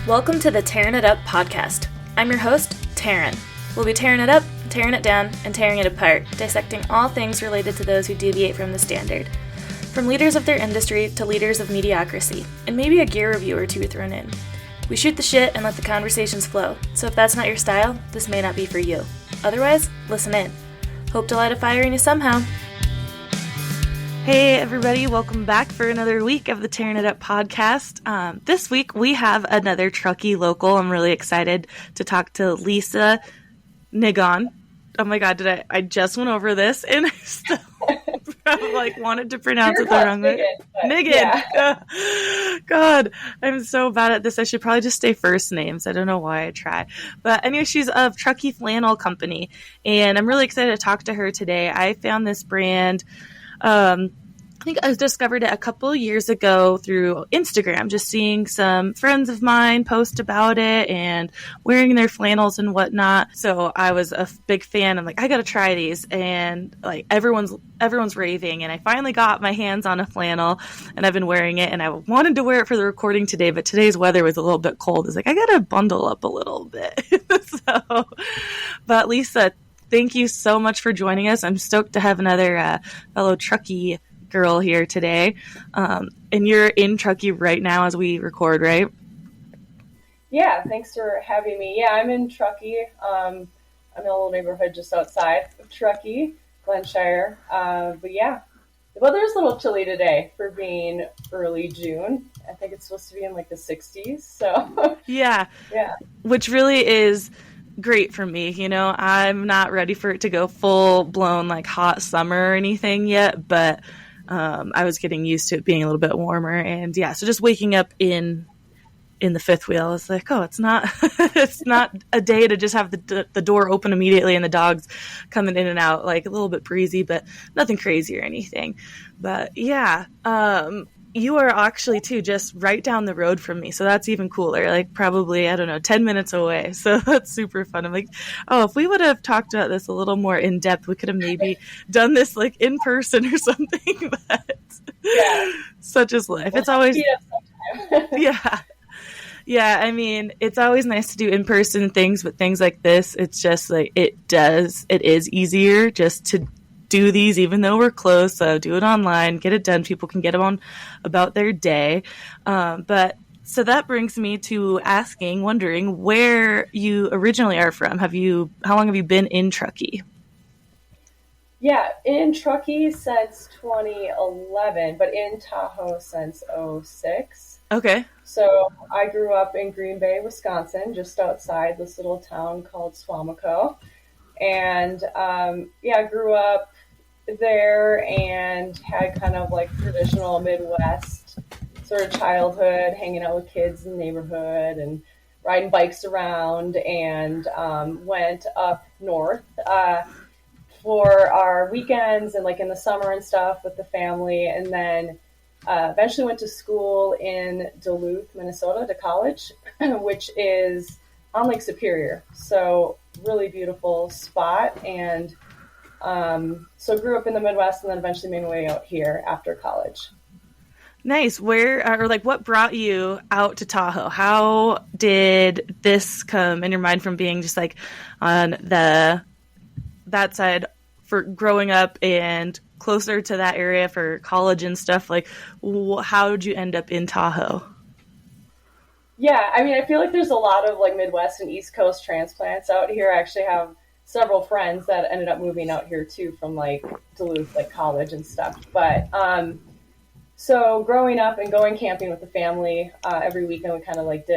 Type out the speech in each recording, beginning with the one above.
Welcome to the Tearing It Up podcast. I'm your host, Taryn. We'll be tearing it up, tearing it down, and tearing it apart, dissecting all things related to those who deviate from the standard. From leaders of their industry to leaders of mediocrity, and maybe a gear review or two thrown in. We shoot the shit and let the conversations flow, so if that's not your style, this may not be for you. Otherwise, listen in. Hope to light a fire in you somehow. Hey everybody, welcome back for another week of the Tearing It Up podcast. This week we have another Truckee local. I'm really excited to talk to Lisa Nigon. Oh my god, I just went over this and I still wanted to pronounce it the wrong way. Nigon. Yeah. God, I'm so bad at this. I should probably just say first names. I don't know why I try. But anyway, she's of Truckee Flannel Company, and I'm really excited to talk to her today. I found this brand I think I discovered it a couple of years ago through Instagram, just seeing some friends of mine post about it and wearing their flannels and whatnot. So I was a big fan. I'm like, I got to try these. And like everyone's raving. And I finally got my hands on a flannel and I've been wearing it. And I wanted to wear it for the recording today, but today's weather was a little bit cold. It's like, I got to bundle up a little bit. But Lisa, thank you so much for joining us. I'm stoked to have another fellow Truckee girl here today. And you're in Truckee right now as we record, right? Yeah, thanks for having me. Yeah, I'm in Truckee. I'm in a little neighborhood just outside of Truckee, Glenshire. But yeah, the weather's a little chilly today for being early June. I think it's supposed to be in like the 60s. So yeah, which really is great for me. You know, I'm not ready for it to go full blown like hot summer or anything yet, but I was getting used to it being a little bit warmer. And yeah, so just waking up in the fifth wheel is like, oh, it's not it's not a day to just have the door open immediately and the dogs coming in and out, like a little bit breezy, but nothing crazy or anything. But yeah, you are actually too just right down the road from me, so that's even cooler. Like probably, I don't know, 10 minutes away. So that's super fun. I'm like, oh, if we would have talked about this a little more in depth, we could have maybe done this like in person or something. But yeah, such is life. It's always yeah. I mean, it's always nice to do in person things, but things like this, it's just like it is easier just to do these even though we're close. So do it online, get it done. People can get them on about their day. But so that brings me to wondering where you originally are from. How long have you been in Truckee? Yeah, in Truckee since 2011, but in Tahoe since 2006. Okay. So I grew up in Green Bay, Wisconsin, just outside this little town called Swamico. And I grew up there and had kind of like traditional Midwest sort of childhood, hanging out with kids in the neighborhood and riding bikes around, and went up north for our weekends and like in the summer and stuff with the family. And then eventually went to school in Duluth, Minnesota, to college, which is on Lake Superior. So really beautiful spot. And so grew up in the Midwest and then eventually made my way out here after college. Nice. What brought you out to Tahoe? How did this come in your mind from being just like on that side for growing up and closer to that area for college and stuff? Like, how did you end up in Tahoe? Yeah, I mean, I feel like there's a lot of like Midwest and East Coast transplants out here. I actually have several friends that ended up moving out here too from like Duluth, like college and stuff. But so growing up and going camping with the family, every weekend we kind of like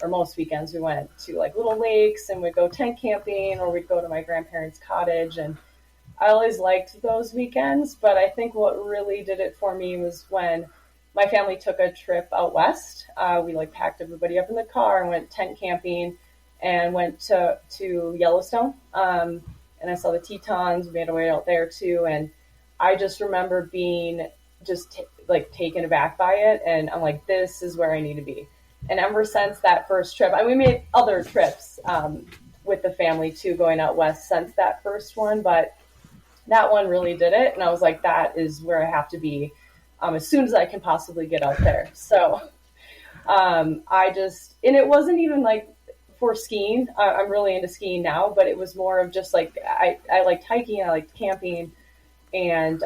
most weekends we went to like little lakes and we'd go tent camping or we'd go to my grandparents' cottage. And I always liked those weekends, but I think what really did it for me was when my family took a trip out west. We like packed everybody up in the car and went tent camping and went to Yellowstone. And I saw the Tetons. We made our way out there too. And I just remember being just taken aback by it. And I'm like, this is where I need to be. And ever since that first trip, we made other trips with the family too, going out west since that first one. But that one really did it. And I was like, that is where I have to be as soon as I can possibly get out there. So And it wasn't even like for skiing. I'm really into skiing now, but it was more of just like, I liked hiking, I liked camping. And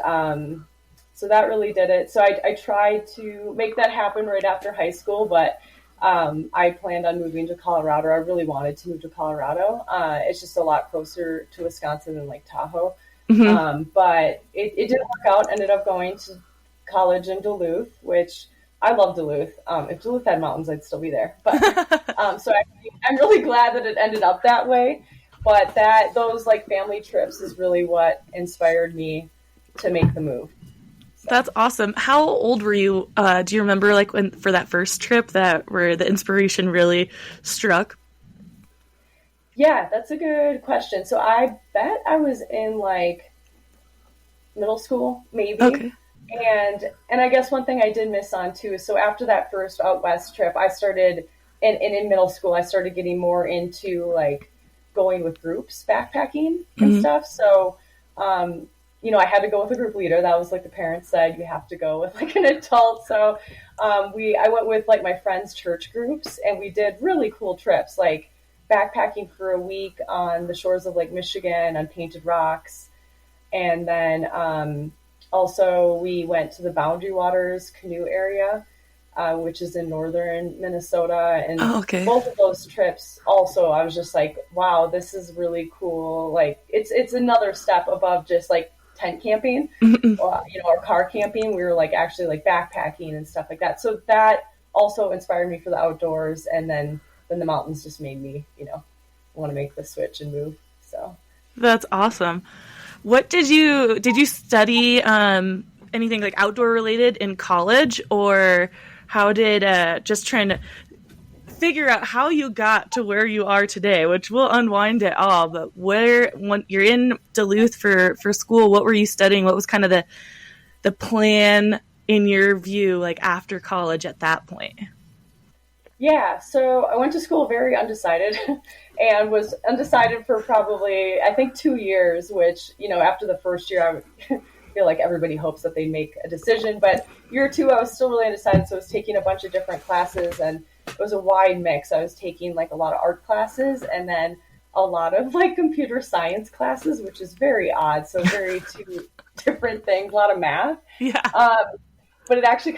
so that really did it. So I tried to make that happen right after high school, but I planned on moving to Colorado. I really wanted to move to Colorado. It's just a lot closer to Wisconsin than like Tahoe. But it didn't work out. Ended up going to college in Duluth, which I love Duluth. If Duluth had mountains, I'd still be there. But so I'm really glad that it ended up that way. But those like family trips is really what inspired me to make the move. So. That's awesome. How old were you? Do you remember like when for that first trip where the inspiration really struck? Yeah, that's a good question. So I bet I was in like middle school, maybe. Okay. And I guess one thing I did miss on too is so after that first out west trip, I started and in middle school I started getting more into like going with groups, backpacking and stuff. So I had to go with a group leader. That was like the parents said you have to go with like an adult. So I went with like my friends' church groups, and we did really cool trips, like backpacking for a week on the shores of Lake Michigan on Painted Rocks. And then also we went to the Boundary Waters canoe area, which is in northern Minnesota. And both of those trips also, I was just like, wow, this is really cool. Like it's another step above just like tent camping, or car camping. We were like actually like backpacking and stuff like that. So that also inspired me for the outdoors. And then the mountains just made me, want to make the switch and move. So that's awesome. What did you study anything like outdoor related in college, or how did just trying to figure out how you got to where you are today, which we'll unwind it all, but when you're in Duluth for school, what were you studying? What was kind of the plan in your view, like after college at that point? Yeah, so I went to school very undecided and was undecided for probably, I think, 2 years, which, after the first year, I would feel like everybody hopes that they make a decision. But year 2, I was still really undecided, so I was taking a bunch of different classes, and it was a wide mix. I was taking like a lot of art classes and then a lot of like computer science classes, which is very odd. So very two different things, a lot of math. Yeah. But it actually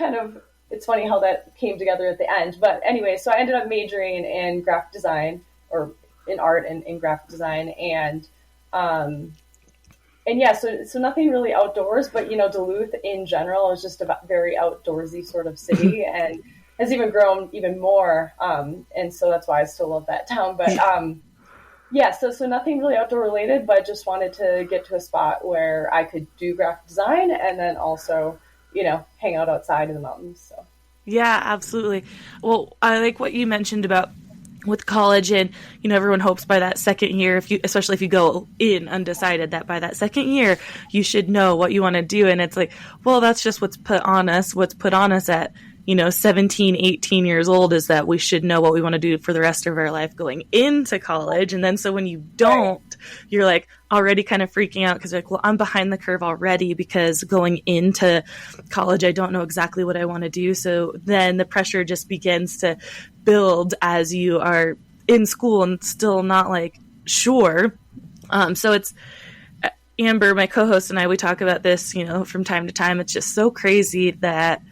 it's funny how that came together at the end. But anyway, so I ended up majoring in graphic design, or in art and in graphic design. And yeah, so nothing really outdoors, but, Duluth in general is just a very outdoorsy sort of city and has even grown even more. And so that's why I still love that town. But yeah, so nothing really outdoor related, but just wanted to get to a spot where I could do graphic design and then also, hang out outside in the mountains. So. Yeah, absolutely. Well, I like what you mentioned about with college, and everyone hopes by that second year, especially if you go in undecided, that by that second year you should know what you want to do. And it's like, well, that's just what's put on us. What's put on us at 17, 18 years old is that we should know what we want to do for the rest of our life going into college. And then so when you don't, you're like already kind of freaking out because you're like, well, I'm behind the curve already because going into college, I don't know exactly what I want to do. So then the pressure just begins to build as you are in school and still not like sure. So it's Amber, my co-host, and I, we talk about this, from time to time. It's just so crazy that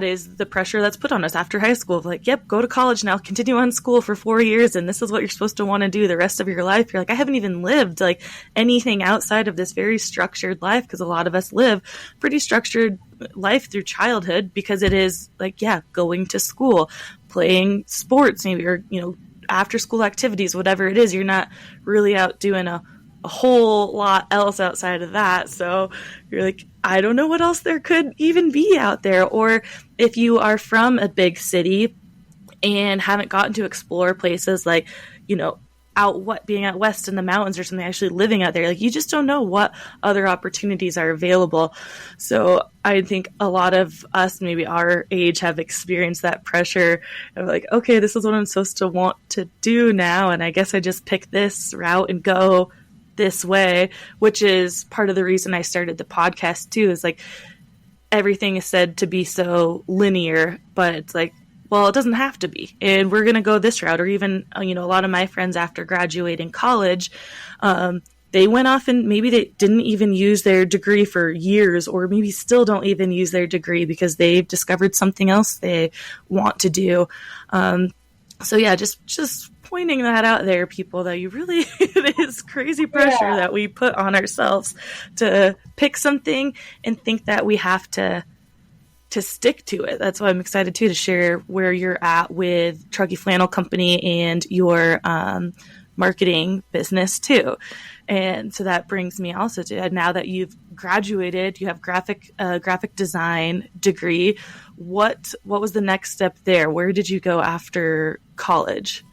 is the pressure that's put on us after high school. Like, yep, go to college now, continue on school for 4 years, and this is what you're supposed to want to do the rest of your life. You're like, I haven't even lived like anything outside of this very structured life, because a lot of us live pretty structured life through childhood because it is like, yeah, going to school, playing sports, maybe, or, after school activities, whatever it is. You're not really out doing a whole lot else outside of that. So you're like, I don't know what else there could even be out there. Or if you are from a big city and haven't gotten to explore places like, being out west in the mountains or something, actually living out there, like you just don't know what other opportunities are available. So I think a lot of us, maybe our age, have experienced that pressure of like, okay, this is what I'm supposed to want to do now, and I guess I just pick this route and go this way, which is part of the reason I started the podcast too, is like everything is said to be so linear, but it's like well, it doesn't have to be, and we're going to go this route. Or even, a lot of my friends after graduating college, they went off and maybe they didn't even use their degree for years, or maybe still don't even use their degree because they've discovered something else they want to do. So yeah, just pointing that out there, people, that you really, it is crazy pressure that we put on ourselves to pick something and think that we have to stick to it. That's why I'm excited too to share where you're at with Truckee Flannel Company and your marketing business too. And so that brings me also to, now that you've graduated, you have graphic design degree. What was the next step there? Where did you go after college?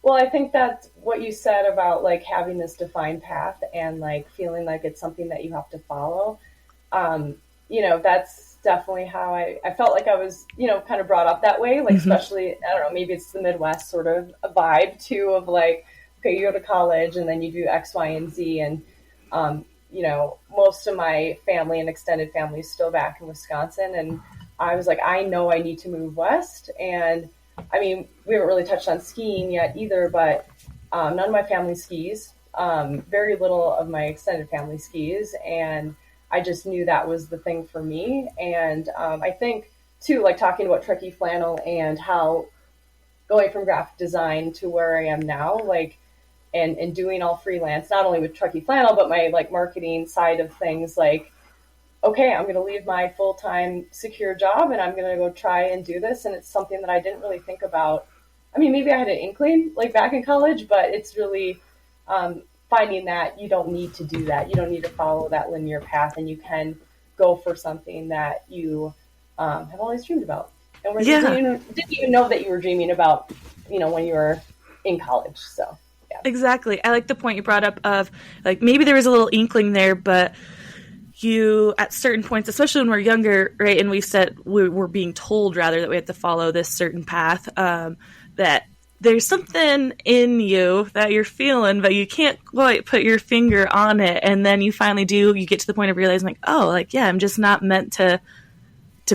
Well, I think that's what you said about like having this defined path and like feeling like it's something that you have to follow. That's definitely how I felt like I was, kind of brought up that way. Like, especially, I don't know, maybe it's the Midwest sort of a vibe too of like, okay, you go to college and then you do X, Y, and Z. And, most of my family and extended family is still back in Wisconsin. And I was like, I know I need to move west. And I mean, we haven't really touched on skiing yet either, but none of my family skis. Very little of my extended family skis. And I just knew that was the thing for me. And I think, too, like talking about Truckee Flannel and how going from graphic design to where I am now, like, and doing all freelance, not only with Truckee Flannel, but my like marketing side of things, like, okay, I'm going to leave my full-time secure job and I'm going to go try and do this. And it's something that I didn't really think about. I mean, maybe I had an inkling like back in college, but it's really finding that you don't need to do that. You don't need to follow that linear path, and you can go for something that you have always dreamed about. And didn't even know that you were dreaming about, when you were in college. So, yeah. Exactly. I like the point you brought up of like, maybe there was a little inkling there, but you, at certain points, especially when we're younger, right, and we're being told rather that we have to follow this certain path, that there's something in you that you're feeling, but you can't quite put your finger on it. And then you finally do, you get to the point of realizing like, oh, like, yeah, I'm just not meant to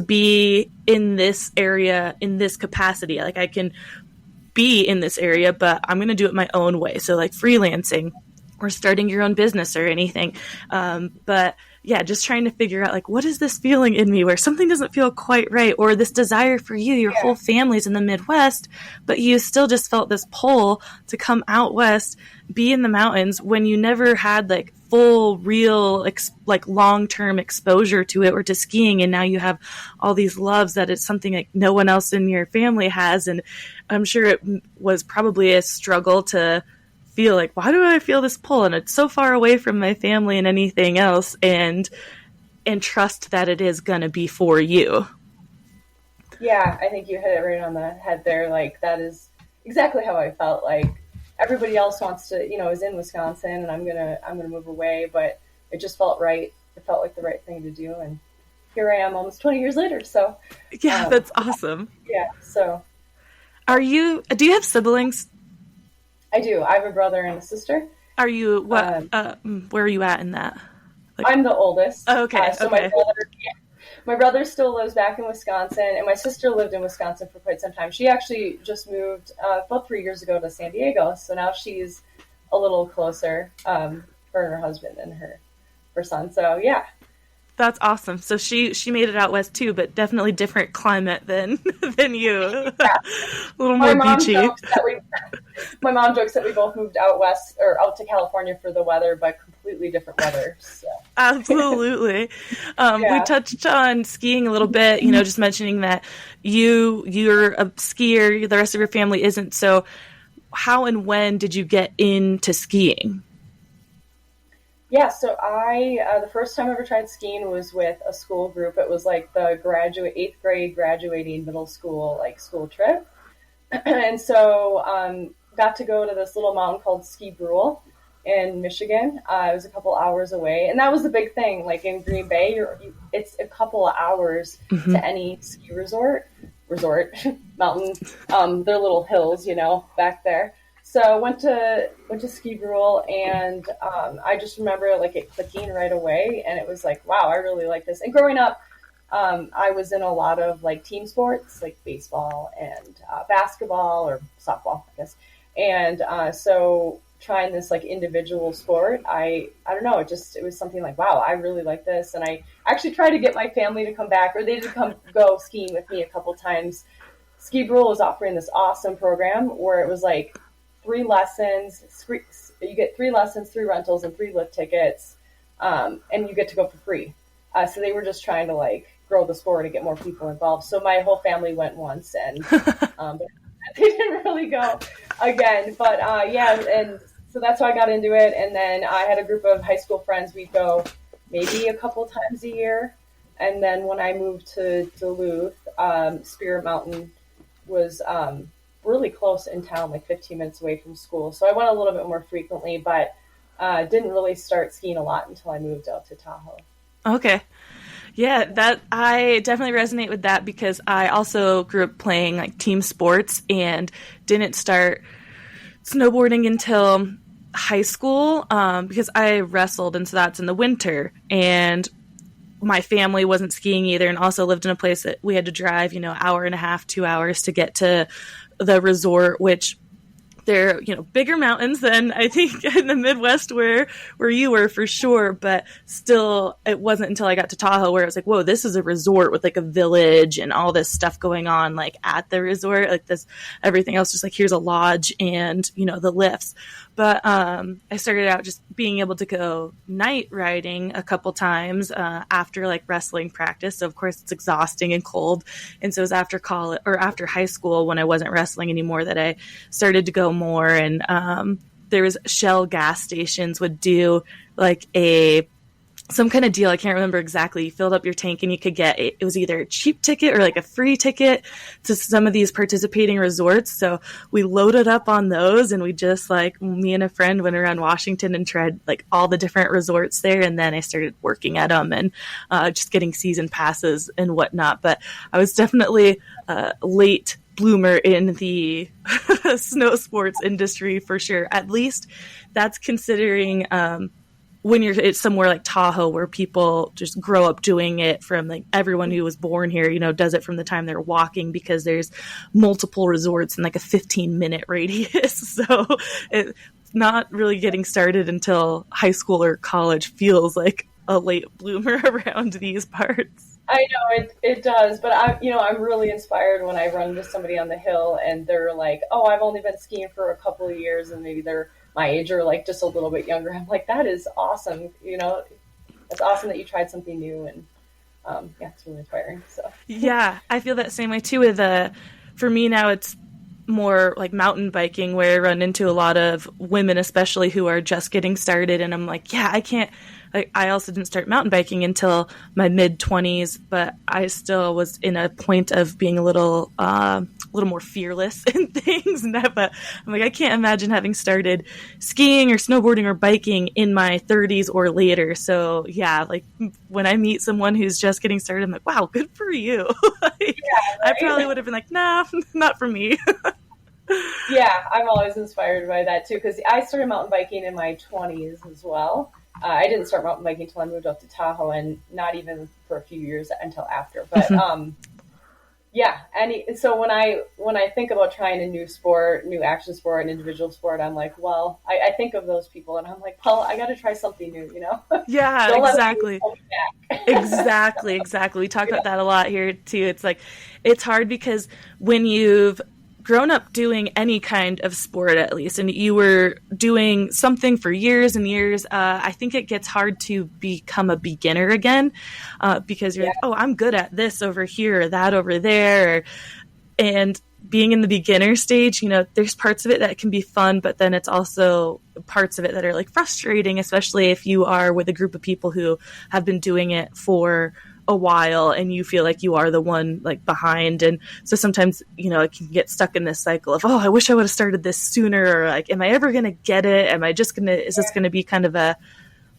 be in this area, in this capacity. Like, I can be in this area, but I'm going to do it my own way. So like freelancing or starting your own business or anything. But yeah, just trying to figure out like, what is this feeling in me where something doesn't feel quite right, or this desire for you, your whole family's in the Midwest, but you still just felt this pull to come out west, be in the mountains when you never had like full, real, like long-term exposure to it or to skiing. And now you have all these loves that it's something like no one else in your family has. And I'm sure it was probably a struggle to feel like, why do I feel this pull? And it's so far away from my family and anything else, and trust that it is going to be for you. Yeah, I think you hit it right on the head there. Like, that is exactly how I felt. Like, everybody else wants to, is in Wisconsin, and I'm gonna move away, but it just felt right. It felt like the right thing to do, and here I am almost 20 years later. So yeah, that's awesome. Yeah. So, do you have siblings? I do. I have a brother and a sister. Are you where are you at in that? Like, I'm the oldest. Oh, okay. So okay. My brother still lives back in Wisconsin, and my sister lived in Wisconsin for quite some time. She actually just moved about 3 years ago to San Diego, so now she's a little closer for her husband and her son. So yeah. That's awesome. So she made it out west too, but definitely different climate than you. Yeah. A little more beachy. My mom jokes that we both moved out west or out to California for the weather, but completely different weather. So. Absolutely. We touched on skiing a little bit, just mentioning that you're a skier, the rest of your family isn't. So how and when did you get into skiing? Yeah, so the first time I ever tried skiing was with a school group. It was like the 8th grade graduating middle school, like school trip. And so got to go to this little mountain called Ski Brule in Michigan. It was a couple hours away. And that was the big thing. Like in Green Bay, it's a couple of hours to any ski resort, mountain, they're little hills, back there. So went to Ski Brule, and I just remember like it clicking right away, and it was like, wow, I really like this. And growing up, I was in a lot of like team sports, like baseball and basketball or softball, I guess. And so trying this like individual sport, I don't know, it was something like, wow, I really like this. And I actually tried to get my family to come back, or they did come go skiing with me a couple times. Ski Brule was offering this awesome program where it was like 3 lessons. You get 3 lessons, 3 rentals, and 3 lift tickets, and you get to go for free. So they were just trying to like grow the sport and get more people involved. So my whole family went once, and but they didn't really go again. But yeah, and so that's how I got into it. And then I had a group of high school friends. We'd go maybe a couple times a year. And then when I moved to Duluth, Spirit Mountain was really close in town, like 15 minutes away from school. So I went a little bit more frequently, but didn't really start skiing a lot until I moved out to Tahoe. Okay. Yeah, that I definitely resonate with that because I also grew up playing like team sports and didn't start snowboarding until high school because I wrestled, and so that's in the winter. And my family wasn't skiing either, and also lived in a place that we had to drive, hour and a half, 2 hours to get to the resort, which they're, bigger mountains than I think in the Midwest where you were for sure. But still, it wasn't until I got to Tahoe where I was like, whoa, this is a resort with like a village and all this stuff going on like at the resort, like this, everything else just like here's a lodge and, the lifts. But I started out just being able to go night riding a couple times after like wrestling practice. So of course it's exhausting and cold. And so it was after college or after high school when I wasn't wrestling anymore that I started to go more. And there was Shell gas stations would do like some kind of deal. I can't remember exactly. You filled up your tank and you could get, it was either a cheap ticket or like a free ticket to some of these participating resorts. So we loaded up on those, and we just like, me and a friend went around Washington and tried like all the different resorts there. And then I started working at them and just getting season passes and whatnot. But I was definitely late bloomer in the snow sports industry for sure. At least that's considering when it's somewhere like Tahoe where people just grow up doing it, from like everyone who was born here, does it from the time they're walking, because there's multiple resorts in like a 15-minute radius. So it's not really getting started until high school or college feels like a late bloomer around these parts. I know it does, but I'm really inspired when I run into somebody on the hill and they're like, "Oh, I've only been skiing for a couple of years," and maybe they're my age or like just a little bit younger. I'm like, that is awesome. It's awesome that you tried something new, and yeah, it's really inspiring. So yeah, I feel that same way too. With for me now, it's more like mountain biking, where I run into a lot of women, especially who are just getting started, and I'm like, yeah, I can't. I also didn't start mountain biking until my mid-20s, but I still was in a point of being a little more fearless in things. But I'm like, I can't imagine having started skiing or snowboarding or biking in my 30s or later. So yeah, like when I meet someone who's just getting started, I'm like, wow, good for you. Like, yeah, right? I probably would have been like, nah, not for me. Yeah, I'm always inspired by that too, because I started mountain biking in my 20s as well. I didn't start mountain biking until I moved up to Tahoe, and not even for a few years until after. But yeah, so when I think about trying a new sport, new action sport, an individual sport, I'm like, well, I think of those people, and I'm like, well, I got to try something new, Yeah, exactly. Exactly. We talk about that a lot here too. It's like, it's hard because when you've grown up doing any kind of sport, at least, and you were doing something for years and years, I think it gets hard to become a beginner again, because you're like, oh, I'm good at this over here or that over there. And being in the beginner stage, there's parts of it that can be fun, but then it's also parts of it that are like frustrating, especially if you are with a group of people who have been doing it for a while and you feel like you are the one like behind. And so sometimes, it can get stuck in this cycle of, oh, I wish I would have started this sooner, or like, am I ever going to get it? Is this going to be kind of a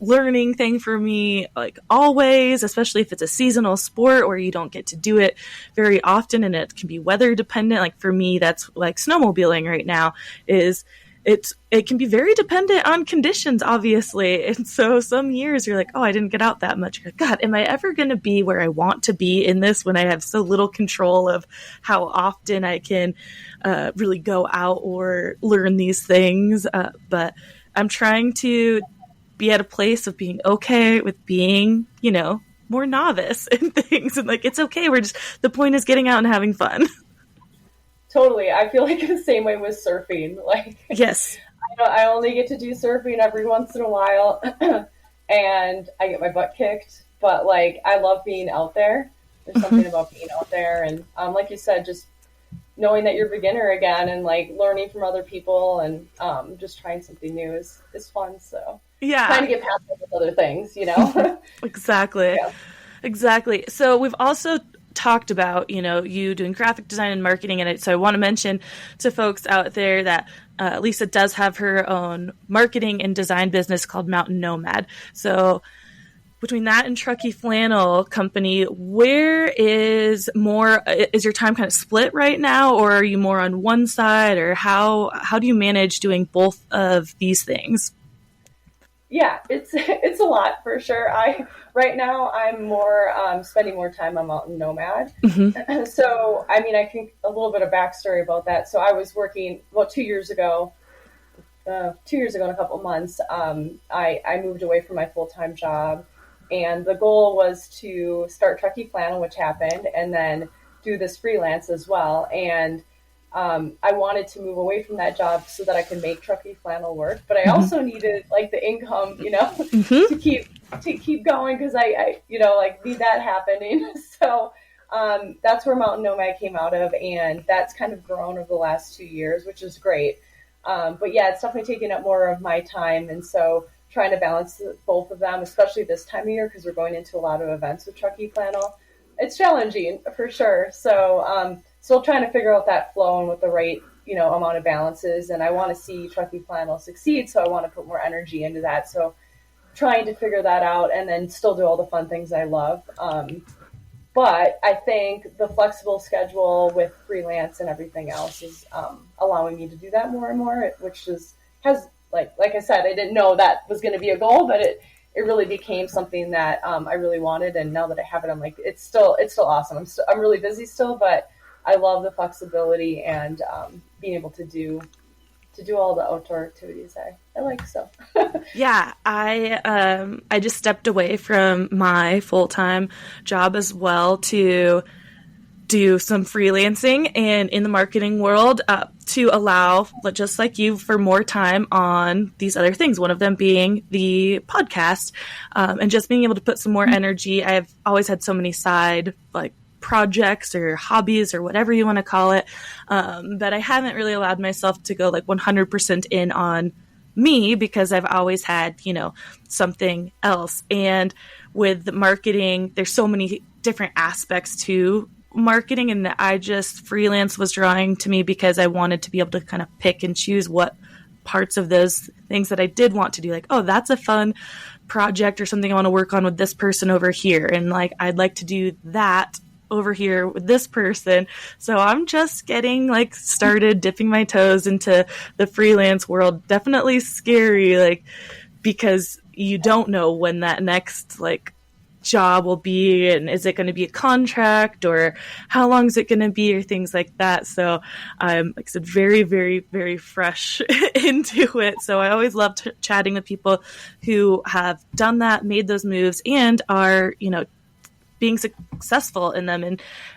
learning thing for me, like always, especially if it's a seasonal sport where you don't get to do it very often and it can be weather dependent. Like for me, that's like snowmobiling right now is it can be very dependent on conditions, obviously. And so some years you're like, oh, I didn't get out that much. You're like, God, am I ever going to be where I want to be in this when I have so little control of how often I can really go out or learn these things? But I'm trying to be at a place of being okay with being, more novice in things. And like, it's okay. The point is getting out and having fun. Totally. I feel like the same way with surfing. Like, Yes. I only get to do surfing every once in a while, and I get my butt kicked. But like, I love being out there. There's something about being out there, and like you said, just knowing that you're a beginner again, and like learning from other people, and just trying something new is fun. So Yeah, trying to get past it with other things, Exactly. Yeah. Exactly. So we've also talked about, you doing graphic design and marketing in it. So I want to mention to folks out there that Lisa does have her own marketing and design business called Mountain Nomad. So between that and Truckee Flannel Company, where is your time kind of split right now, or are you more on one side, or how do you manage doing both of these things? Yeah, it's a lot for sure. Right now I'm more spending more time on Mountain Nomad. Mm-hmm. So I mean, I can a little bit of backstory about that. So I was working 2 years ago. 2 years ago in a couple of months, I moved away from my full-time job, and the goal was to start Truckee Flannel, which happened, and then do this freelance as well. And I wanted to move away from that job so that I could make Truckee Flannel work, but I also needed like the income, to keep going, because I like need that happening. So that's where Mountain Nomad came out of, and that's kind of grown over the last 2 years, which is great. But yeah, it's definitely taking up more of my time, and so trying to balance both of them, especially this time of year, because we're going into a lot of events with Truckee Flannel. It's challenging for sure. So still trying to figure out that flow and what the right, amount of balance is. And I want to see Truckee Flannel succeed, so I want to put more energy into that. So trying to figure that out, and then still do all the fun things I love. But I think the flexible schedule with freelance and everything else is allowing me to do that more and more, which has like I said, I didn't know that was going to be a goal, but it really became something that I really wanted. And now that I have it, I'm like, it's still awesome. I'm really busy still, but I love the flexibility and being able to do all the outdoor activities I like. So yeah, I just stepped away from my full-time job as well to do some freelancing and in the marketing world to allow, just like you, for more time on these other things, one of them being the podcast, and just being able to put some more energy. I've always had so many side projects or hobbies or whatever you want to call it, but I haven't really allowed myself to go 100% in on me, because I've always had, something else. And with marketing, there's so many different aspects to marketing, and freelance was drawing to me because I wanted to be able to kind of pick and choose what parts of those things that I did want to do, like, oh, that's a fun project or something I want to work on with this person over here, and I'd like to do that over here with this person. So I'm just getting started dipping my toes into the freelance world. Definitely scary, because you don't know when that next job will be, and is it going to be a contract, or how long is it going to be, or things like that. So I'm, like I said, very, very, very fresh into it. So I always love chatting with people who have done that, made those moves, and are, being successful in them,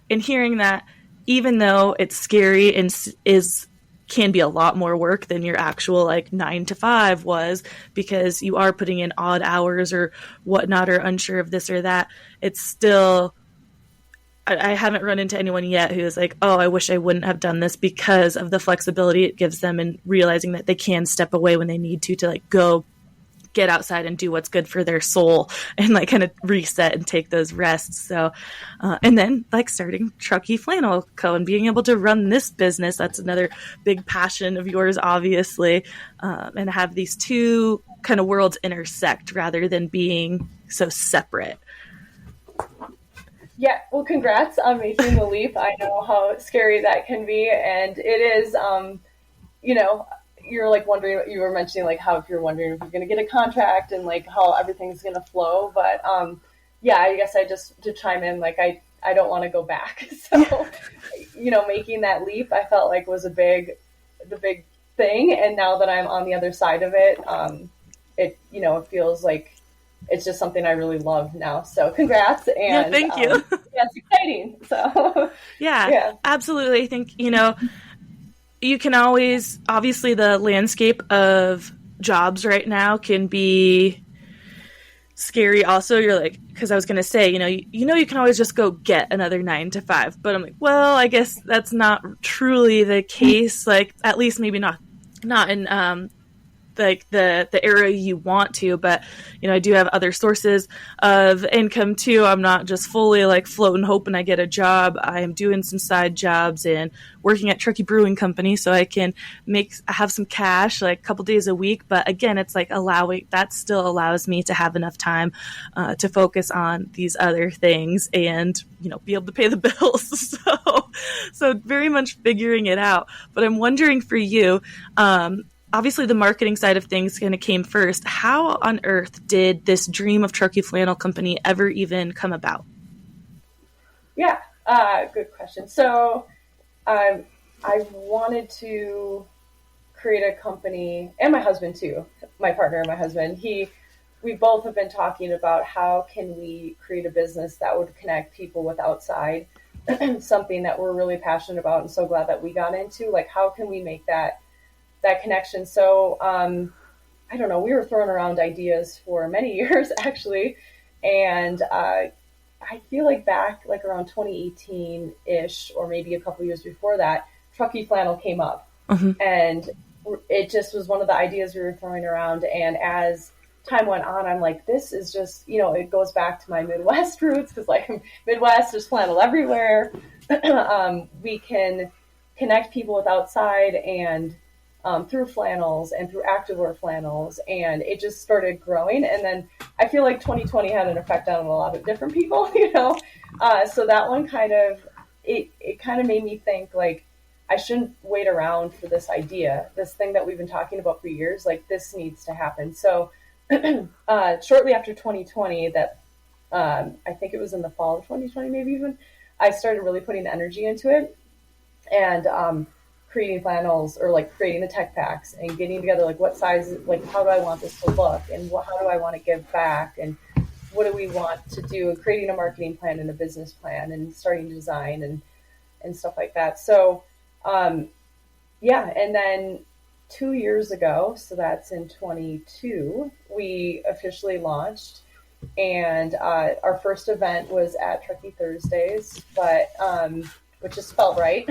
and hearing that even though it's scary and can be a lot more work than your actual 9 to 5 was, because you are putting in odd hours or whatnot, or unsure of this or that, it's still, I haven't run into anyone yet who is like, oh, I wish I wouldn't have done this, because of the flexibility it gives them, and realizing that they can step away when they need to go get outside and do what's good for their soul, and kind of reset and take those rests. So, and then starting Truckee Flannel Co. and being able to run this business, that's another big passion of yours, obviously, and have these two kind of worlds intersect rather than being so separate. Yeah, well, congrats on making the leap. I know how scary that can be, and it is, you're like wondering, you were mentioning like how if you're wondering if you're going to get a contract and like how everything's going to flow. But yeah, I guess I just to chime in, like I don't want to go back. So, making that leap, I felt like was the big thing. And now that I'm on the other side of it, it feels like it's just something I really love now. So congrats. And yeah, thank you. Yeah, it's exciting. So yeah, absolutely. I think, you can always, obviously the landscape of jobs right now can be scary also. You're like, because I was going to say, you can always just go get another 9 to 5, but I'm like, well, I guess that's not truly the case. Like, at least maybe not in like the area you want to, but I do have other sources of income too. I'm not just fully like floating hoping I get a job. I am doing some side jobs and working at Truckee Brewing Company so I can have some cash like a couple days a week. But again, it's like that still allows me to have enough time to focus on these other things and be able to pay the bills. So very much figuring it out. But I'm wondering for you, obviously the marketing side of things kind of came first. How on earth did this dream of Truckee Flannel Company ever even come about? Yeah, good question. So I wanted to create a company, and my husband too, my partner and my husband, we both have been talking about how can we create a business that would connect people with outside, something that we're really passionate about and so glad that we got into. Like, how can we make that connection? So I don't know, we were throwing around ideas for many years actually, and I feel like back like around 2018-ish, or maybe a couple years before that, Truckee Flannel came up. And it just was one of the ideas we were throwing around. And as time went on, I'm like, this is just, it goes back to my Midwest roots, because like Midwest, there's flannel everywhere. We can connect people with outside and through flannels and through activewear flannels, and it just started growing. And then I feel like 2020 had an effect on a lot of different people, so that one kind of, it kind of made me think like, I shouldn't wait around for this idea, this thing that we've been talking about for years, like this needs to happen. So shortly after 2020, that I think it was in the fall of 2020, maybe even, I started really putting energy into it, and creating flannels, or like creating the tech packs and getting together like what size, like how do I want this to look, and how do I want to give back, and what do we want to do, and creating a marketing plan and a business plan and starting to design and stuff like that. So yeah, and then 2 years ago, so that's in 22, we officially launched, and our first event was at Truckee Thursdays, but which is spelled right.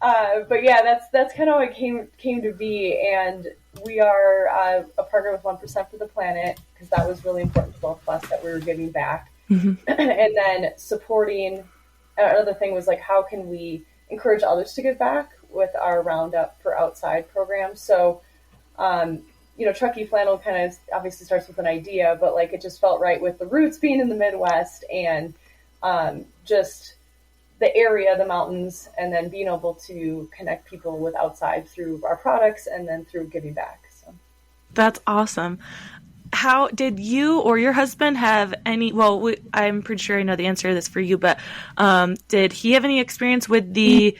But yeah, that's kind of how it came to be. And we are a partner with 1% for the Planet, because that was really important to both of us, that we were giving back. And then supporting, another thing was like, how can we encourage others to give back with our Roundup for Outside program? So, Truckee Flannel kind of obviously starts with an idea, but like it just felt right with the roots being in the Midwest, and just the area, the mountains, and then being able to connect people with outside through our products and then through giving back. So that's awesome. How did you or your husband have any, I'm pretty sure I know the answer to this for you, but did he have any experience with the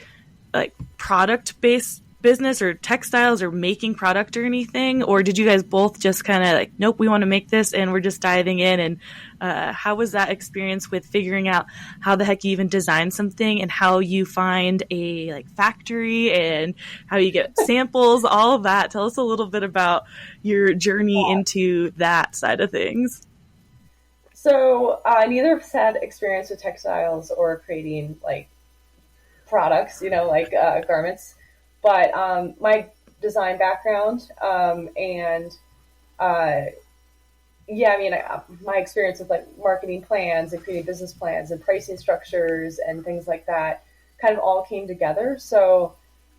like product-based business or textiles or making product or anything? Or did you guys both just kind of like, nope, we want to make this and we're just diving in? And how was that experience with figuring out how the heck you even design something, and how you find a like factory and how you get samples, all of that? Tell us a little bit about your journey into that side of things. So neither of us had experience with textiles or creating like products, like garments. But my design background, and my experience with like marketing plans and creating business plans and pricing structures and things like that kind of all came together. So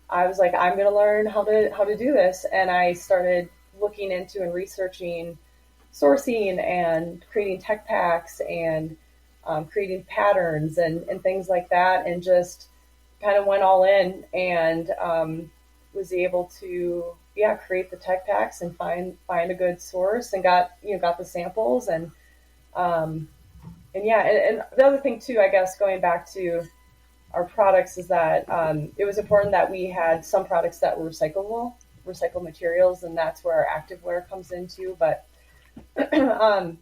I was like, I'm going to learn how to do this. And I started looking into and researching sourcing and creating tech packs and creating patterns and things like that, and just kind of went all in. And was able to create the tech packs and find a good source, and got the samples, and the other thing too, I guess, going back to our products, is that it was important that we had some products that were recycled materials, and that's where our activewear comes into. But but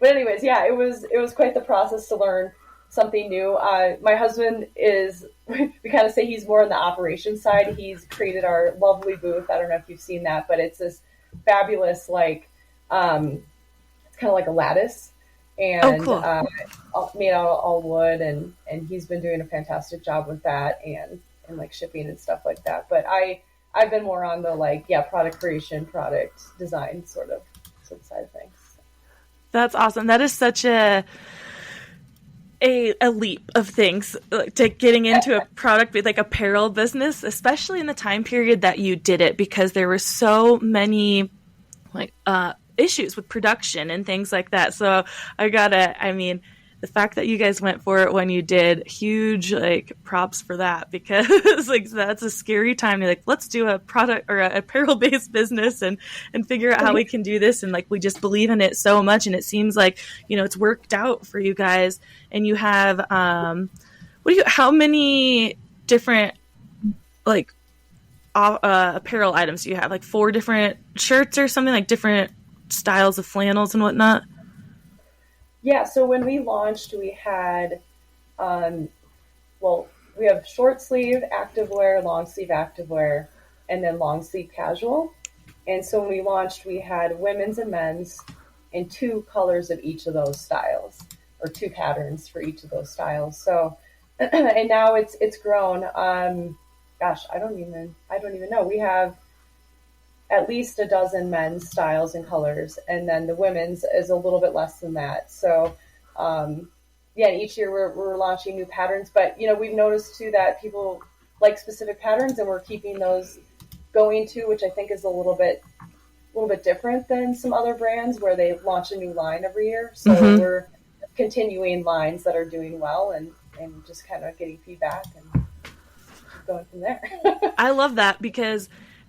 anyways, yeah, it was quite the process to learn something new. My husband is, we kind of say he's more on the operations side. He's created our lovely booth. I don't know if you've seen that, but it's this fabulous, like, it's kind of like a lattice, and made out of all wood, and he's been doing a fantastic job with that, and like shipping and stuff like that. But I've been more on the product creation, product design sort of side of things. That's awesome. That is such a leap of things to getting into a product with like apparel business, especially in the time period that you did it, because there were so many issues with production and things like that. So the fact that you guys went for it when you did, huge props for that, because that's a scary time. You're like, let's do a product or a apparel based business and figure out how we can do this. And we just believe in it so much. And it seems like, it's worked out for you guys. And you have, how many different apparel items do you have? 4 different shirts or something, different styles of flannels and whatnot? Yeah, so when we launched, we had, we have short sleeve activewear, long sleeve activewear, and then long sleeve casual. And so when we launched, we had women's and men's in 2 colors of each of those styles, or 2 patterns for each of those styles. So, and now it's grown. I don't even know. We have at least a dozen men's styles and colors, and then the women's is a little bit less than that. So, each year we're launching new patterns, but we've noticed too that people like specific patterns, and we're keeping those going too, which I think is a little bit different than some other brands where they launch a new line every year. So we're continuing lines that are doing well, and just kind of getting feedback and going from there. I love that, because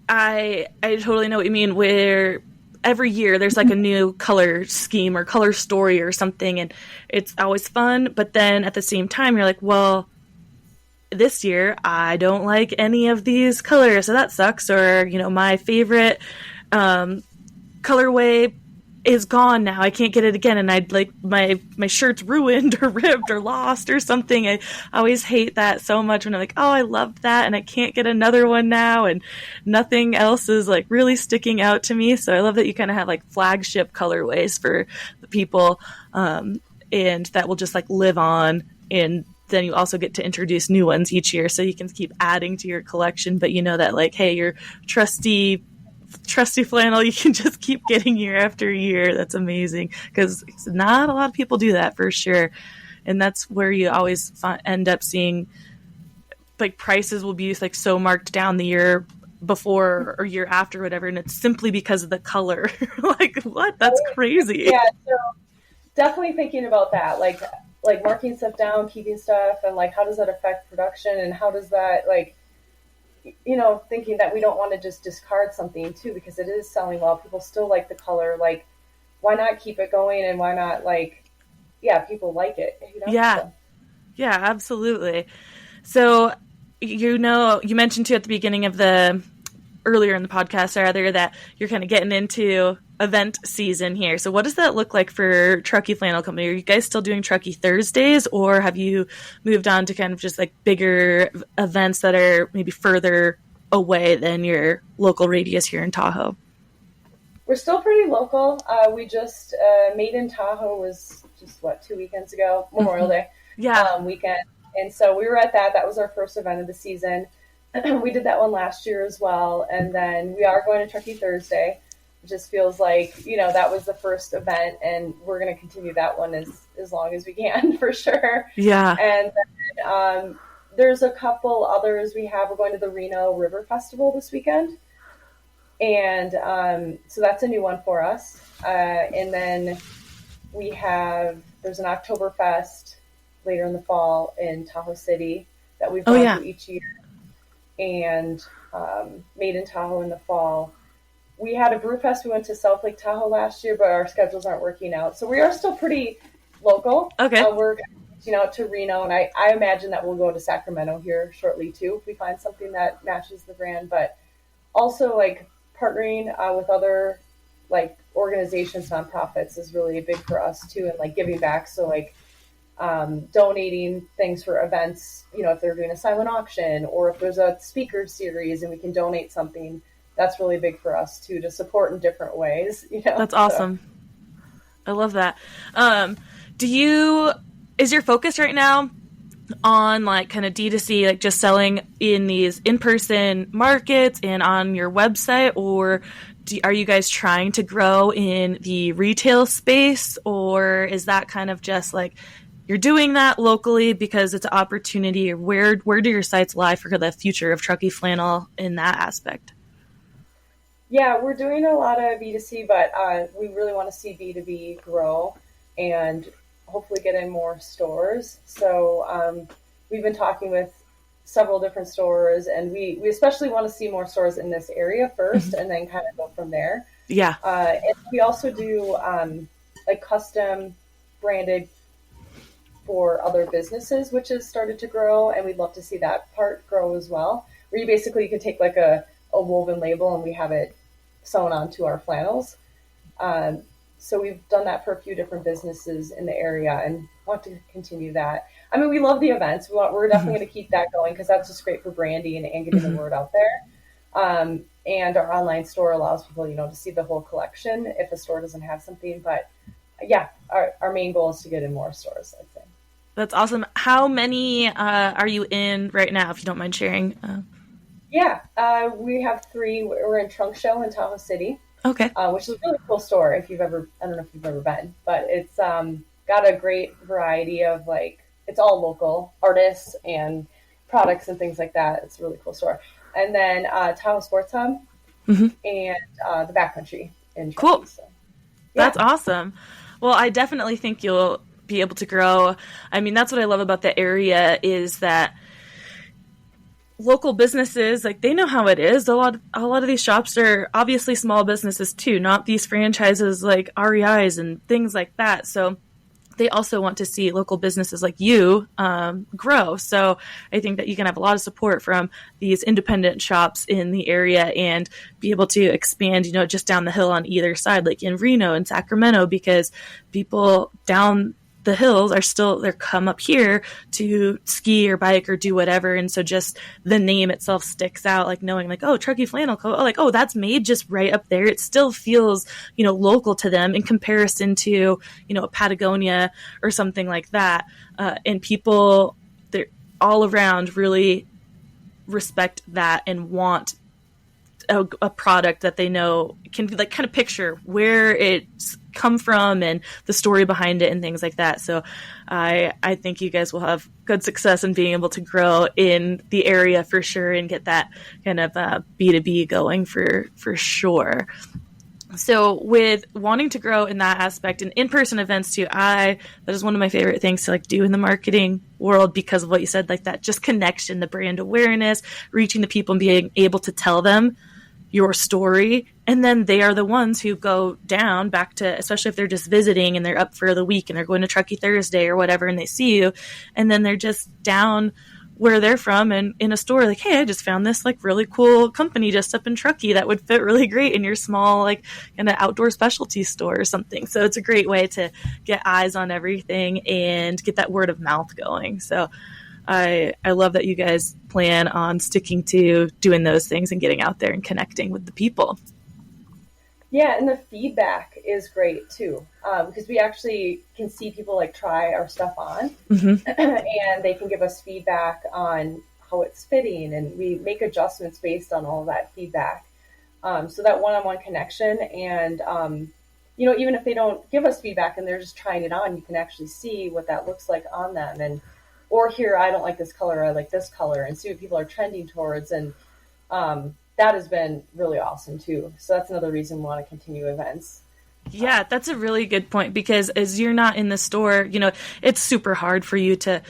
I totally know what you mean, where every year there's a new color scheme or color story or something, and it's always fun. But then at the same time, you're like, well, this year I don't like any of these colors, so that sucks. Or, my favorite colorway is gone now. I can't get it again, and I'd my shirt's ruined or ripped or lost or something. I always hate that so much when I'm like, oh, I love that, and I can't get another one now, and nothing else is really sticking out to me. So I love that you kind of have flagship colorways for the people, and that will just live on. And then you also get to introduce new ones each year, so you can keep adding to your collection. But that hey, your trusty flannel you can just keep getting year after year. That's amazing, because not a lot of people do that, for sure. And that's where you always end up seeing prices will be so marked down the year before or year after, whatever, and it's simply because of the color. What? That's crazy. Yeah, so definitely thinking about that, marking stuff down, keeping stuff, and how does that affect production, and how does that thinking that we don't want to just discard something too, because it is selling well. People still like the color. Why not keep it going? And why not people like it. Yeah. Yeah, absolutely. So, you mentioned too at the beginning of earlier in the podcast, rather, that you're kind of getting into event season here. So what does that look like for Truckee Flannel Company? Are you guys still doing Truckee Thursdays, or have you moved on to kind of just bigger events that are maybe further away than your local radius here in Tahoe? We're still pretty local. We just Made in Tahoe was just 2 weekends ago, Memorial Day weekend. And so we were at that. That was our first event of the season. We did that one last year as well. And then we are going to Truckee Thursday. It just feels that was the first event, and we're going to continue that one as long as we can, for sure. Yeah. And then, there's a couple others we're going to the Reno River Festival this weekend. And so that's a new one for us. And then there's an Oktoberfest later in the fall in Tahoe City that we've gone to each year. and Made in Tahoe in the fall. We had a brew fest. We went to South Lake Tahoe last year, but our schedules aren't working out. So we are still pretty local. Okay. We're reaching out to Reno, and I imagine that we'll go to Sacramento here shortly too if we find something that matches the brand. But also like partnering with other like organizations, nonprofits is really big for us too, and like giving back. So like donating things for events, if they're doing a silent auction or if there's a speaker series and we can donate something, that's really big for us too, to support in different ways. That's awesome. So. I love that. Is your focus right now on like kind of D2C, like just selling in these in-person markets and on your website, or are you guys trying to grow in the retail space, or is that kind of just like you're doing that locally because it's an opportunity? Or where do your sights lie for the future of Truckee Flannel in that aspect? Yeah, we're doing a lot of B2C, but we really want to see B2B grow and hopefully get in more stores. So we've been talking with several different stores, and we especially want to see more stores in this area first, and then kind of go from there. Yeah. And we also do like custom branded for other businesses, which has started to grow, and we'd love to see that part grow as well. Where you could take like a woven label and we have it sewn onto our flannels. So we've done that for a few different businesses in the area and want to continue that. I mean, we love the events. We're definitely going to keep that going because that's just great for branding and getting the word out there. And our online store allows people, to see the whole collection if a store doesn't have something. But yeah, our main goal is to get in more stores, I'd say. That's awesome. How many are you in right now, if you don't mind sharing? Yeah, we have 3. We're in Trunk Show in Tahoe City. Okay. Which is a really cool store I don't know if you've ever been, but it's got a great variety of it's all local artists and products and things like that. It's a really cool store. And then Tahoe Sports Hub and the Backcountry in Truckee. Cool. So, yeah. That's awesome. Well, I definitely think you'll be able to grow. I mean, that's what I love about the area is that local businesses, they know how it is. A lot of these shops are obviously small businesses too, not these franchises like REIs and things like that. So they also want to see local businesses like you grow. So I think that you can have a lot of support from these independent shops in the area and be able to expand, just down the hill on either side, like in Reno and Sacramento, because people down the hills they're come up here to ski or bike or do whatever. And so just the name itself sticks out, knowing oh, Truckee Flannel Co. Oh, that's made just right up there. It still feels, local to them in comparison to, a Patagonia or something like that. And people, they're all around really respect that and want a product that they know can kind of picture where it's come from and the story behind it and things like that. So I think you guys will have good success in being able to grow in the area for sure and get that kind of B2B going for sure. So with wanting to grow in that aspect and in-person events too, that is one of my favorite things to do in the marketing world because of what you said, that just connection, the brand awareness, reaching the people and being able to tell them your story. And then they are the ones who go down back to, especially if they're just visiting and they're up for the week and they're going to Truckee Thursday or whatever, and they see you, and then they're just down where they're from and in a store hey, I just found this really cool company just up in Truckee that would fit really great in your small kind of outdoor specialty store or something. So it's a great way to get eyes on everything and get that word of mouth going. So I love that you guys plan on sticking to doing those things and getting out there and connecting with the people. Yeah, and the feedback is great too, because we actually can see people try our stuff on, and they can give us feedback on how it's fitting, and we make adjustments based on all of that feedback. So that one-on-one connection, and even if they don't give us feedback and they're just trying it on, you can actually see what that looks like on them, or here, I don't like this color, I like this color, and see what people are trending towards. And that has been really awesome too. So that's another reason we want to continue events. Yeah, that's a really good point, because as you're not in the store, it's super hard for you to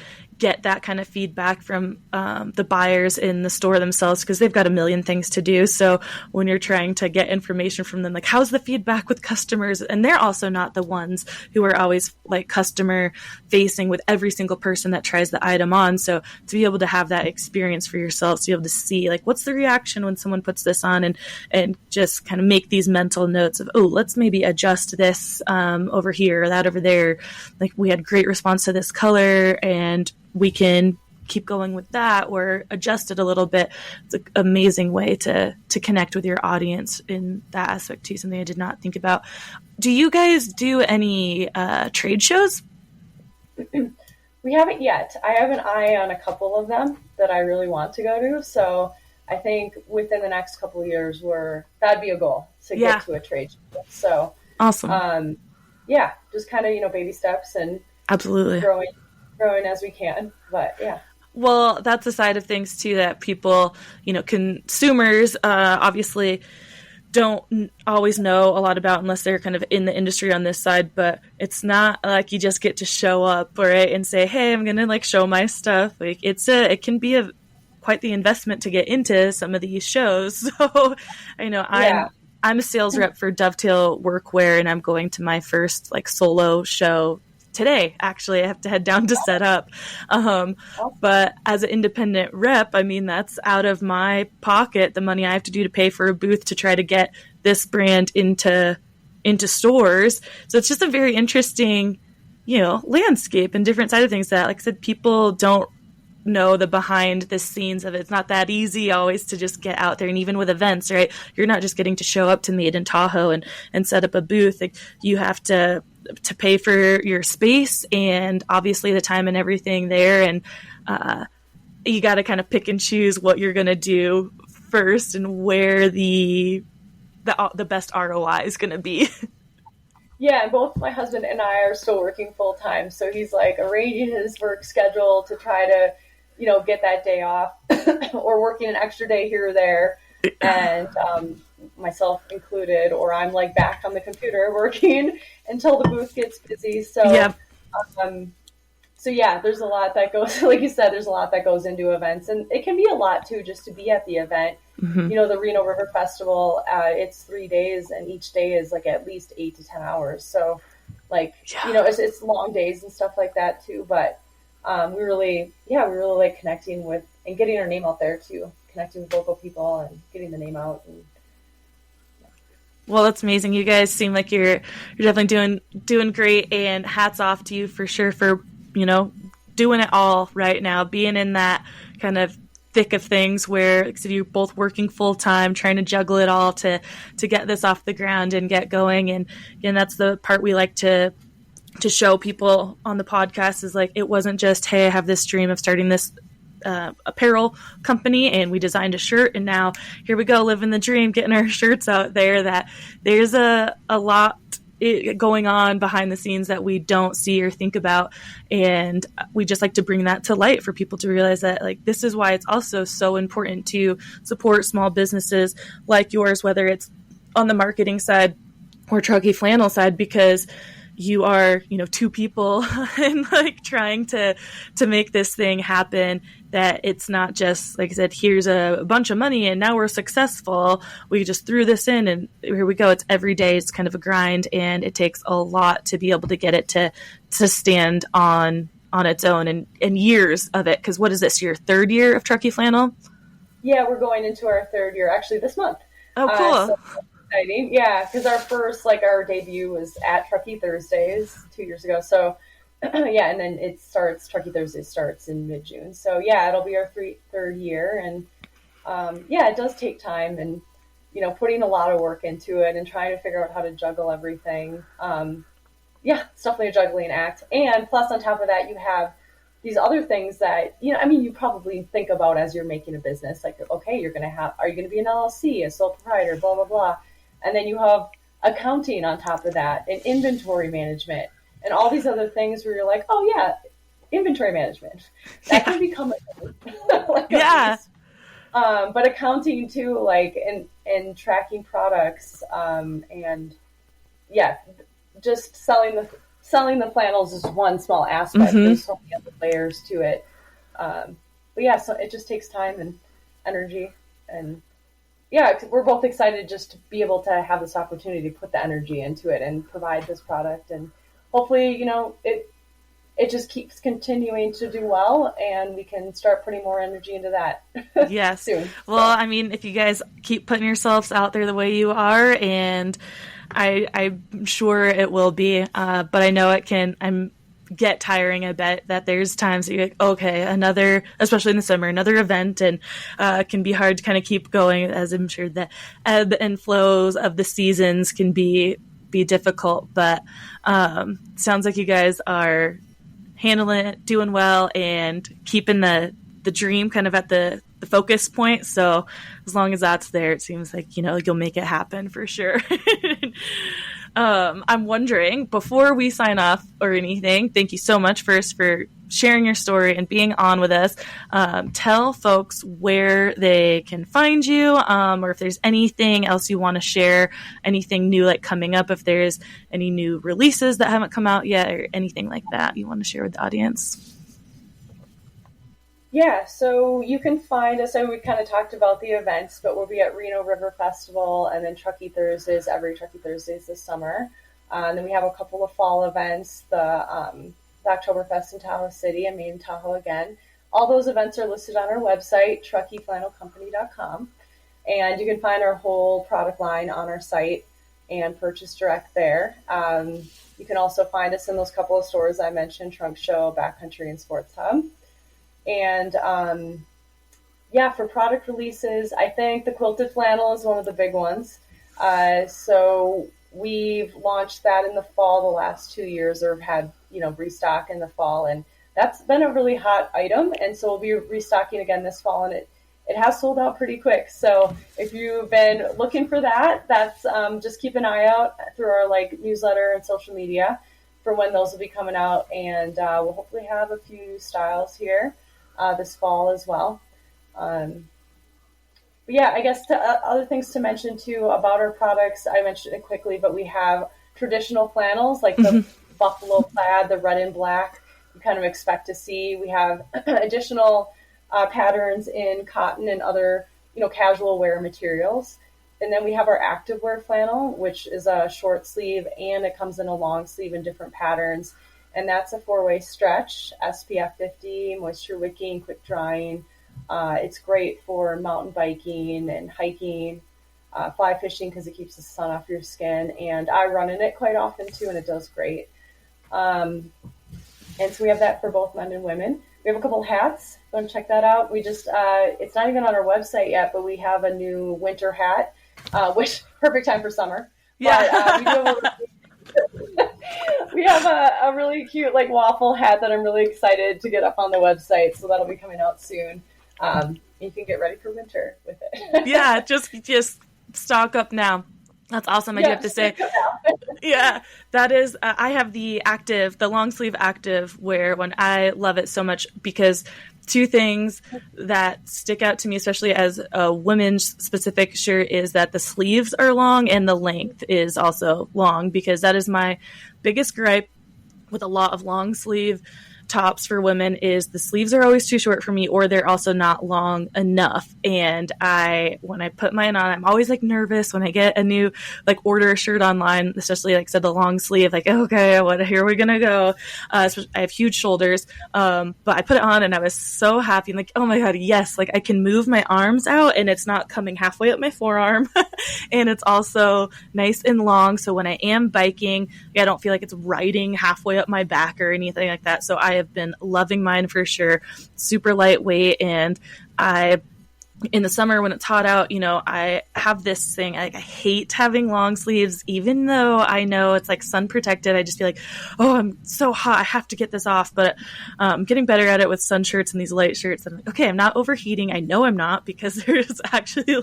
get that kind of feedback from the buyers in the store themselves, because they've got a million things to do. So when you're trying to get information from them, like, how's the feedback with customers? And they're also not the ones who are always like customer facing with every single person that tries the item on. So to be able to have that experience for yourself, to be able to see like, what's the reaction when someone puts this on, and just kind of make these mental notes of, oh, let's maybe adjust this over here or that over there. Like, we had great response to this color, and we can keep going with that or adjust it a little bit. It's an amazing way to connect with your audience in that aspect too, something I did not think about. Do you guys do any trade shows? We haven't yet. I have an eye on a couple of them that I really want to go to. So I think within the next couple of years, that'd be a goal to get to a trade show. So awesome. Yeah, just kind of, baby steps and absolutely growing as we can. But yeah. Well, that's a side of things too, that people, consumers obviously don't always know a lot about unless they're kind of in the industry on this side. But it's not like you just get to show up, right, and say, hey, I'm gonna like show my stuff. Like, it can be quite the investment to get into some of these shows. So I know I'm a sales rep for Dovetail Workwear, and I'm going to my first like solo show today. Actually, I have to head down to set up. But as an independent rep, I mean, that's out of my pocket, the money I have to do to pay for a booth to try to get this brand into stores. So it's just a very interesting, landscape and different side of things that, like I said, people don't know the behind the scenes of it. It's not that easy always to just get out there. And even with events, right, you're not just getting to show up to Made in Tahoe and set up a booth. Like, you have to pay for your space and obviously the time and everything there. And you got to kind of pick and choose what you're going to do first and where the best ROI is going to be. Yeah, and both my husband and I are still working full time. So he's like arranging his work schedule to try to, get that day off or working an extra day here or there. And myself included, or I'm like back on the computer working until the booth gets busy. So, yep. So yeah, there's a lot that goes, like you said, there's a lot that goes into events, and it can be a lot too, just to be at the event. Mm-hmm. The Reno River Festival, it's 3 days, and each day is like at least 8 to 10 hours. So like, it's long days and stuff like that too. But we really like connecting with and getting our name out there too, connecting with local people and getting the name out. And well, that's amazing. You guys seem like you're definitely doing great, and hats off to you for sure for, doing it all right now, being in that kind of thick of things where, like I said, you're both working full time, trying to juggle it all to get this off the ground and get going. And that's the part we like to show people on the podcast, is like, it wasn't just, hey, I have this dream of starting this apparel company and we designed a shirt, and now here we go, living the dream, getting our shirts out there. That there's a lot going on behind the scenes that we don't see or think about, and we just like to bring that to light for people to realize that, like, this is why it's also so important to support small businesses like yours, whether it's on the marketing side or Truckee Flannel side, because you are, two people and like trying to make this thing happen, that it's not just, like I said, here's a bunch of money and now we're successful. We just threw this in and here we go. It's every day. It's kind of a grind, and it takes a lot to be able to get it to stand on its own, and years of it. Cause what is this, your third year of Truckee Flannel? Yeah, we're going into our third year actually this month. Oh, cool. So exciting. Yeah, because our debut was at Truckee Thursdays 2 years ago. So yeah, and then Truckee Thursdays starts in mid-June. So yeah, it'll be our third year, and yeah, it does take time, and putting a lot of work into it and trying to figure out how to juggle everything. Yeah, it's definitely a juggling act. And plus, on top of that, you have these other things that, you probably think about as you're making a business. Like, okay, are you going to be an LLC, a sole proprietor, blah, blah, blah. And then you have accounting on top of that, and inventory management, and all these other things where you're like, oh yeah, inventory management. That can become like yeah. But accounting too, like, and tracking products, and yeah, just selling the flannels is one small aspect. Mm-hmm. There's so many other layers to it. But yeah, so it just takes time and energy, and yeah, we're both excited just to be able to have this opportunity to put the energy into it and provide this product, and hopefully, it just keeps continuing to do well, and we can start putting more energy into that Yes. soon. Well, I mean, if you guys keep putting yourselves out there the way you are, and I'm sure it will be, but I know it can, get tiring. I bet that there's times that you're like, okay, another, especially in the summer, another event, and it can be hard to kind of keep going, as I'm sure the ebb and flows of the seasons can be difficult, but sounds like you guys are handling it, doing well, and keeping the dream kind of at the focus point. So as long as that's there, it seems like, you'll make it happen for sure. I'm wondering, before we sign off or anything, thank you so much first for sharing your story and being on with us. Tell folks where they can find you, or if there's anything else you want to share, anything new like coming up, if there's any new releases that haven't come out yet, or anything like that you want to share with the audience. Yeah, so you can find us, and we kind of talked about the events, but we'll be at Reno River Festival and then Truckee Thursdays, every Truckee Thursdays this summer. And then we have a couple of fall events, the Oktoberfest in Tahoe City and Maine Tahoe again. All those events are listed on our website, TruckeeFlannelCompany.com. And you can find our whole product line on our site and purchase direct there. You can also find us in those couple of stores I mentioned, Trunk Show, Backcountry, and Sports Hub. And for product releases, I think the quilted flannel is one of the big ones. So we've launched that in the fall the last 2 years, or had restock in the fall, and that's been a really hot item. And so we'll be restocking again this fall, and it has sold out pretty quick. So if you've been looking for that, that's just keep an eye out through our newsletter and social media for when those will be coming out, and we'll hopefully have a few new styles here this fall as well. But yeah, I guess other things to mention too about our products, I mentioned it quickly, but we have traditional flannels like the buffalo plaid, the red and black you kind of expect to see. We have additional patterns in cotton and other casual wear materials. And then we have our activewear flannel, which is a short sleeve, and it comes in a long sleeve in different patterns. And that's a 4-way stretch, SPF 50, moisture wicking, quick drying. It's great for mountain biking and hiking, fly fishing because it keeps the sun off your skin. And I run in it quite often too, and it does great. And so we have that for both men and women. We have a couple hats. Go and check that out. We just, it's not even on our website yet, but we have a new winter hat, which perfect time for summer. Yeah. But, we have a really cute waffle hat that I'm really excited to get up on the website. So that'll be coming out soon. You can get ready for winter with it. Yeah, just stock up now. That's awesome. I do have to say, yeah, that is, I have the long sleeve active wear one. I love it so much because two things that stick out to me, especially as a women's specific shirt, is that the sleeves are long and the length is also long, because that is my biggest gripe with a lot of long sleeve tops for women is the sleeves are always too short for me, or they're also not long enough. And when I put mine on, I'm always nervous when I get a new order a shirt online, especially said the long sleeve, okay, here are we gonna go? I have huge shoulders, but I put it on and I was so happy. I'm oh my god, yes, I can move my arms out and it's not coming halfway up my forearm, and it's also nice and long. So when I am biking, I don't feel like it's riding halfway up my back or anything like that. So I have been loving mine for sure. Super lightweight, and in the summer when it's hot out, I have this thing. I hate having long sleeves, even though I know it's sun protected. I just feel oh, I'm so hot, I have to get this off. But I'm getting better at it with sun shirts and these light shirts. I'm okay, I'm not overheating. I know I'm not, because there's actually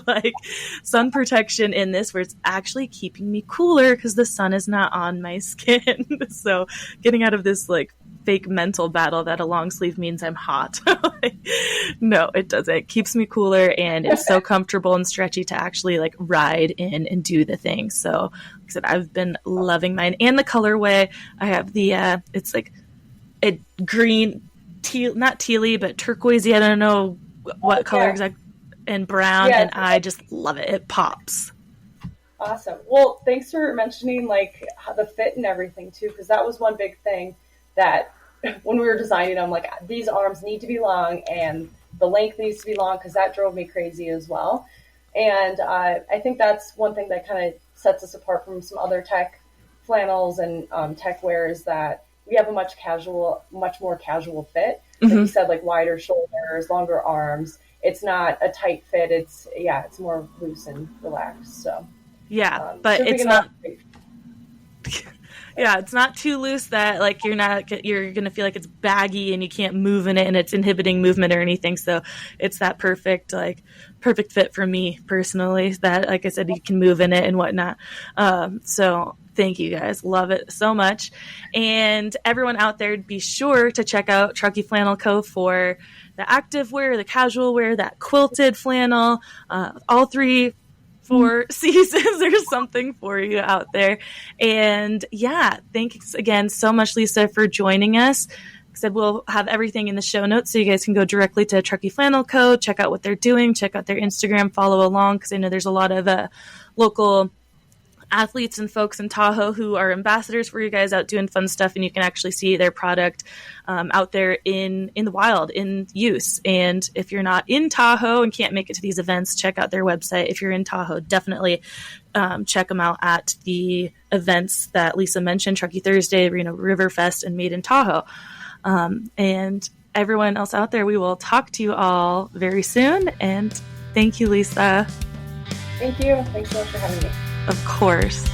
sun protection in this where it's actually keeping me cooler because the sun is not on my skin. So getting out of this fake mental battle that a long sleeve means I'm hot. No, it doesn't. It keeps me cooler, and it's so comfortable and stretchy to actually ride in and do the thing. So like I said, I've been loving mine, and the colorway. I have the it's a green not tealy, but turquoisey. I don't know what color exactly, and brown, and I just love it. It pops. Awesome. Well, thanks for mentioning like the fit and everything too, because that was one big thing that when we were designing them, like these arms need to be long and the length needs to be long, because that drove me crazy as well. And I think that's one thing that kind of sets us apart from some other tech flannels and tech wear, is that we have a much more casual fit. Like you said, like wider shoulders, longer arms. It's not a tight fit. It's more loose and relaxed. So but it's not. It's not too loose that like you're gonna feel like it's baggy and you can't move in it and it's inhibiting movement or anything. So it's that perfect fit for me personally, that like I said, you can move in it and whatnot. So thank you guys, love it so much. And everyone out there, be sure to check out Truckee Flannel Co for the active wear, the casual wear, that quilted flannel, all 4 seasons. There's something for you out there. And thanks again so much, Lisa, for joining us. Like I said, we'll have everything in the show notes, so you guys can go directly to Truckee Flannel Co., check out what they're doing, check out their Instagram, follow along, because I know there's a lot of local athletes and folks in Tahoe who are ambassadors for you guys out doing fun stuff, and you can actually see their product out there in the wild, in use. And if you're not in Tahoe and can't make it to these events, check out their website. If you're in Tahoe, definitely check them out at the events that Lisa mentioned, Truckee Thursday, Riverfest, and Made in Tahoe. And everyone else out there, we will talk to you all very soon. And thank you, Lisa. Thank you. Thanks so much for having me. Of course.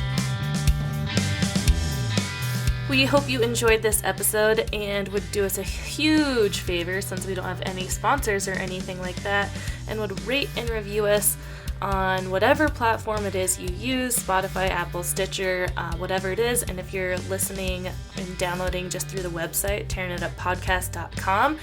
We hope you enjoyed this episode and would do us a huge favor, since we don't have any sponsors or anything like that, and would rate and review us on whatever platform it is you use, Spotify, Apple, Stitcher, whatever it is. And if you're listening and downloading just through the website, tearingituppodcast.com,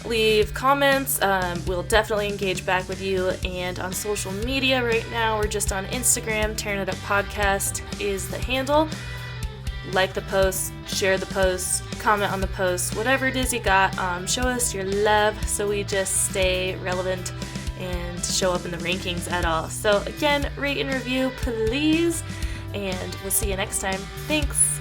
leave comments. We'll definitely engage back with you. And on social media right now, we're just on Instagram. Tearing It Up Podcast is the handle. Like the post, share the post, comment on the post, whatever it is you got. Show us your love so we just stay relevant and show up in the rankings at all. So again, rate and review, please. And we'll see you next time. Thanks.